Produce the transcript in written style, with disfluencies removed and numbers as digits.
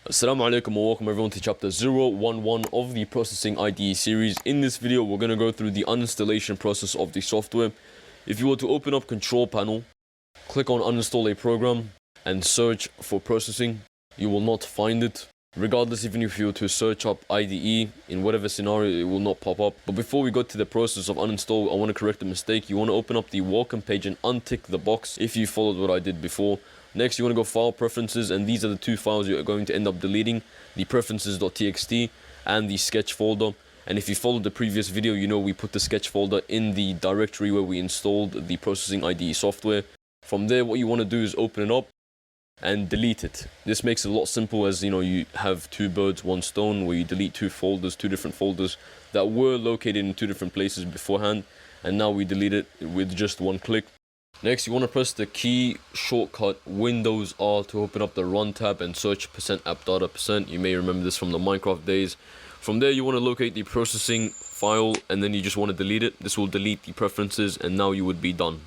Assalamu alaikum and welcome everyone to chapter 011 of the Processing IDE series. In this video, we're going to go through the uninstallation process of the software. If you were to open up Control Panel, click on Uninstall a Program and search for processing, you will not find it. Regardless, even if you were to search up IDE, in whatever scenario, it will not pop up. But before we go to the process of uninstall, I want to correct a mistake. You want to open up the welcome page and untick the box if you followed what I did before. Next, you want to go File Preferences, and these are the two files you're going to end up deleting, the preferences.txt and the sketch folder. And if you followed the previous video, you know we put the sketch folder in the directory where we installed the Processing IDE software. From there, what you want to do is open it up and delete it. This makes it a lot simple, as you know, you have two birds, one stone, where you delete two different folders that were located in two different places beforehand, and now we delete it with just one click. Next, you want to press the key shortcut Windows R to open up the Run tab and search %appdata%. You may remember this from the Minecraft days. From there, you want to locate the processing file, and then you just want to delete it. This will delete the preferences, and now you would be done.